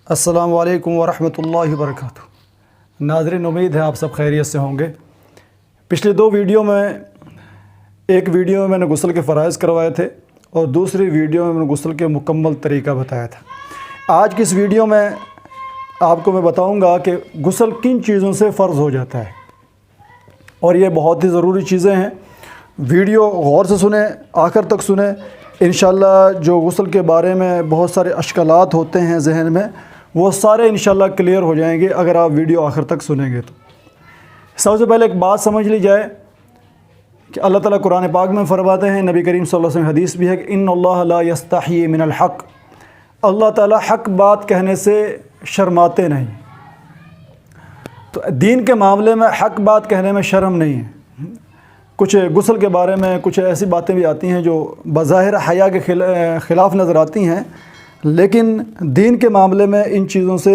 السلام علیکم ورحمۃ اللہ وبرکاتہ۔ ناظرین، امید ہے آپ سب خیریت سے ہوں گے۔ پچھلے دو ویڈیو میں ایک ویڈیو میں نے غسل کے فرائض کروائے تھے اور دوسری ویڈیو میں غسل کے مکمل طریقہ بتایا تھا۔ آج کی اس ویڈیو میں آپ کو میں بتاؤں گا کہ غسل کن چیزوں سے فرض ہو جاتا ہے، اور یہ بہت ہی ضروری چیزیں ہیں۔ ویڈیو غور سے سنیں، آخر تک سنیں۔ انشاءاللہ جو غسل کے بارے میں بہت سارے اشکالات ہوتے ہیں ذہن میں، وہ سارے انشاءاللہ کلیئر ہو جائیں گے اگر آپ ویڈیو آخر تک سنیں گے تو۔ سب سے پہلے ایک بات سمجھ لی جائے کہ اللہ تعالیٰ قرآن پاک میں فرماتے ہیں، نبی کریم صلی اللہ علیہ وسلم حدیث بھی ہے کہ ان اللہ لا یستحیی من الحق، اللہ تعالیٰ حق بات کہنے سے شرماتے نہیں۔ تو دین کے معاملے میں حق بات کہنے میں شرم نہیں ہے۔ کچھ غسل کے بارے میں کچھ ایسی باتیں بھی آتی ہیں جو بظاہر حیا کے خلاف نظر آتی ہیں، لیکن دین کے معاملے میں ان چیزوں سے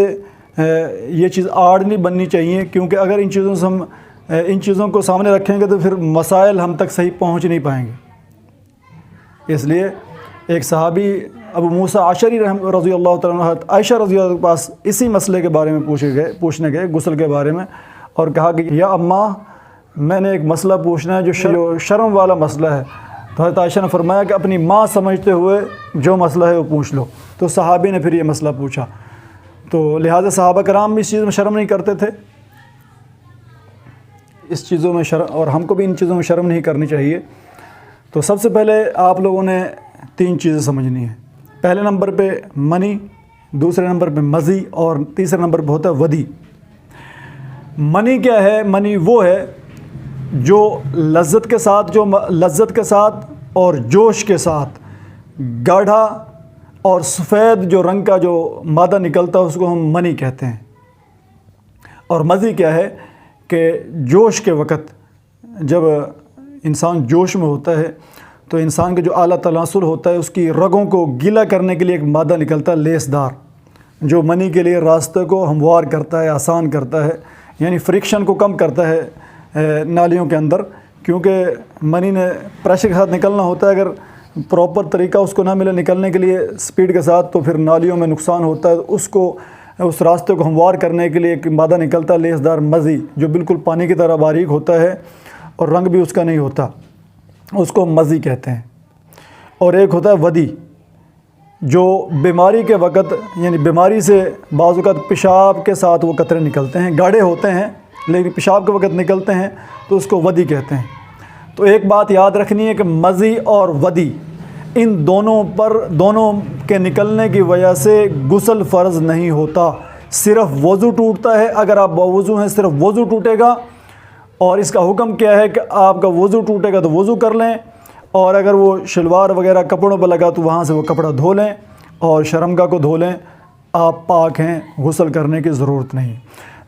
یہ چیز آڑ نہیں بننی چاہیے، کیونکہ اگر ان چیزوں سے ہم ان چیزوں کو سامنے رکھیں گے تو پھر مسائل ہم تک صحیح پہنچ نہیں پائیں گے۔ اس لیے ایک صحابی ابو موسیٰ عشری رضی اللہ تعالیٰ عنہ عائشہ رضی اللہ کے پاس اسی مسئلے کے بارے میں پوچھنے گئے غسل کے بارے میں، اور کہا کہ یا اماں، میں نے ایک مسئلہ پوچھنا ہے جو شرم والا مسئلہ ہے۔ تو حضرت عائشہ نے فرمایا کہ اپنی ماں سمجھتے ہوئے جو مسئلہ ہے وہ پوچھ لو۔ تو صحابی نے پھر یہ مسئلہ پوچھا، تو لہٰذا صحابہ کرام بھی اس چیز میں شرم نہیں کرتے تھے، اس چیزوں میں شرم، اور ہم کو بھی ان چیزوں میں شرم نہیں کرنی چاہیے۔ تو سب سے پہلے آپ لوگوں نے تین چیزیں سمجھنی ہیں۔ پہلے نمبر پہ منی، دوسرے نمبر پہ مزی، اور تیسرے نمبر پہ ہوتا ہے ودی۔ منی کیا ہے؟ منی وہ ہے جو لذت کے ساتھ اور جوش کے ساتھ گاڑھا اور سفید جو رنگ کا جو مادہ نکلتا ہے اس کو ہم منی کہتے ہیں۔ اور مزی کیا ہے کہ جوش کے وقت جب انسان جوش میں ہوتا ہے تو انسان کے جو اعلیٰ تناسل ہوتا ہے اس کی رگوں کو گیلا کرنے کے لیے ایک مادہ نکلتا ہے لیس دار، جو منی کے لیے راستے کو ہموار کرتا ہے، آسان کرتا ہے، یعنی فرکشن کو کم کرتا ہے نالیوں کے اندر، کیونکہ منی نے پریشر کے ساتھ نکلنا ہوتا ہے۔ اگر پراپر طریقہ اس کو نہ ملے نکلنے کے لیے سپیڈ کے ساتھ تو پھر نالیوں میں نقصان ہوتا ہے۔ اس راستے کو ہموار کرنے کے لیے ایک مادہ نکلتا ہے لیس دار مزی، جو بالکل پانی کی طرح باریک ہوتا ہے اور رنگ بھی اس کا نہیں ہوتا، اس کو مزی کہتے ہیں۔ اور ایک ہوتا ہے ودی، جو بیماری کے وقت، یعنی بیماری سے بعض اوقات پیشاب کے ساتھ وہ قطرے نکلتے ہیں، گاڑھے ہوتے ہیں لیکن پیشاب کے وقت نکلتے ہیں تو اس کو ودی کہتے ہیں۔ تو ایک بات یاد رکھنی ہے کہ مزی اور ودی، ان دونوں کے نکلنے کی وجہ سے غسل فرض نہیں ہوتا، صرف وضو ٹوٹتا ہے۔ اگر آپ باوضو ہیں صرف وضو ٹوٹے گا، اور اس کا حکم کیا ہے کہ آپ کا وضو ٹوٹے گا تو وضو کر لیں، اور اگر وہ شلوار وغیرہ کپڑوں پہ لگا تو وہاں سے وہ کپڑا دھو لیں اور شرمگاہ کو دھو لیں، آپ پاک ہیں، غسل کرنے کی ضرورت نہیں۔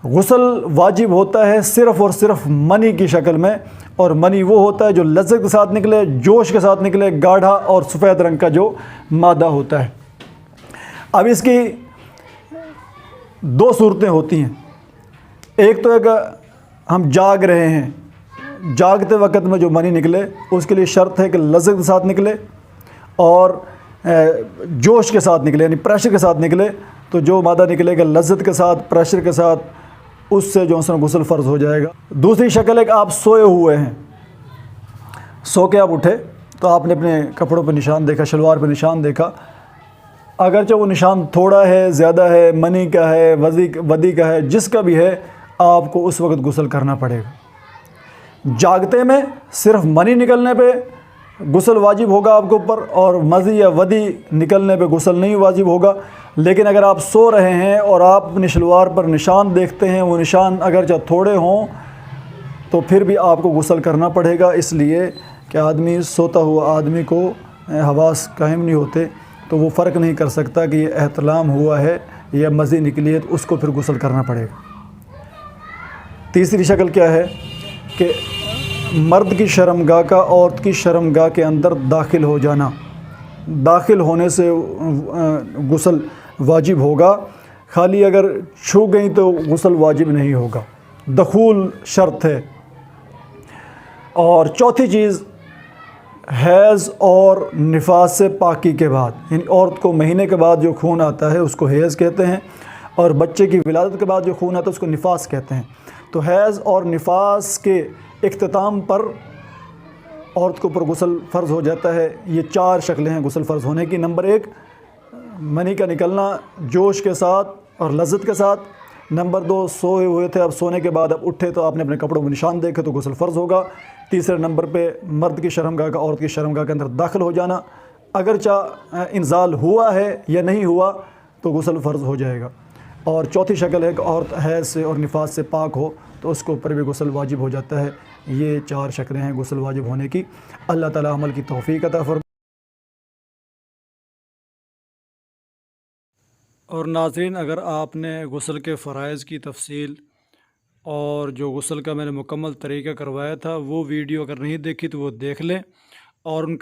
غسل واجب ہوتا ہے صرف اور صرف منی کی شکل میں، اور منی وہ ہوتا ہے جو لذت کے ساتھ نکلے، جوش کے ساتھ نکلے، گاڑھا اور سفید رنگ کا جو مادہ ہوتا ہے۔ اب اس کی دو صورتیں ہوتی ہیں۔ ایک تو ہے کہ ہم جاگ رہے ہیں، جاگتے وقت میں جو منی نکلے اس کے لیے شرط ہے کہ لذت کے ساتھ نکلے اور جوش کے ساتھ نکلے، یعنی پریشر کے ساتھ نکلے۔ تو جو مادہ نکلے گا لذت کے ساتھ، پریشر کے ساتھ، اس سے جو ہے غسل فرض ہو جائے گا۔ دوسری شکل ہے کہ آپ سوئے ہوئے ہیں، سو کے آپ اٹھے تو آپ نے اپنے کپڑوں پہ نشان دیکھا، شلوار پہ نشان دیکھا، اگرچہ وہ نشان تھوڑا ہے، زیادہ ہے، منی کا ہے، ودی کا ہے، جس کا بھی ہے، آپ کو اس وقت غسل کرنا پڑے گا۔ جاگتے میں صرف منی نکلنے پہ غسل واجب ہوگا آپ کے اوپر، اور مزی یا ودی نکلنے پہ غسل نہیں واجب ہوگا۔ لیکن اگر آپ سو رہے ہیں اور آپ اپنی شلوار پر نشان دیکھتے ہیں، وہ نشان اگرچہ تھوڑے ہوں تو پھر بھی آپ کو غسل کرنا پڑے گا، اس لیے کہ آدمی سوتا ہوا آدمی کو حواس قائم نہیں ہوتے، تو وہ فرق نہیں کر سکتا کہ یہ احتلام ہوا ہے یا مزی نکلی ہے، تو اس کو پھر غسل کرنا پڑے گا۔ تیسری شکل کیا ہے کہ مرد کی شرمگاہ کا عورت کی شرمگاہ کے اندر داخل ہو جانا، داخل ہونے سے غسل واجب ہوگا، خالی اگر چھو گئی تو غسل واجب نہیں ہوگا، دخول شرط ہے۔ اور چوتھی چیز حیض اور نفاس سے پاکی کے بعد، یعنی عورت کو مہینے کے بعد جو خون آتا ہے اس کو حیض کہتے ہیں، اور بچے کی ولادت کے بعد جو خون آتا ہے اس کو نفاس کہتے ہیں۔ تو حیض اور نفاس کے اختتام پر عورت کے اوپر غسل فرض ہو جاتا ہے۔ یہ 4 شکلیں ہیں غسل فرض ہونے کی۔ نمبر 1، منی کا نکلنا جوش کے ساتھ اور لذت کے ساتھ۔ نمبر 2، سوئے ہوئے تھے، اب سونے کے بعد اب اٹھے تو آپ نے اپنے کپڑوں میں نشان دیکھے تو غسل فرض ہوگا۔ تیسرے نمبر پہ مرد کی شرمگاہ کا عورت کی شرمگاہ کے اندر داخل ہو جانا، اگرچہ انزال ہوا ہے یا نہیں ہوا تو غسل فرض ہو جائے گا۔ اور چوتھی شکل ہے کہ عورت حیض سے اور نفاس سے پاک ہو تو اس کے اوپر بھی غسل واجب ہو جاتا ہے۔ یہ 4 شکلیں ہیں غسل واجب ہونے کی۔ اللہ تعالی عمل کی توفیق عطا فرمائے۔ اور ناظرین، اگر آپ نے غسل کے فرائض کی تفصیل اور جو غسل کا میں نے مکمل طریقہ کروایا تھا وہ ویڈیو اگر نہیں دیکھی تو وہ دیکھ لیں، اور ان کا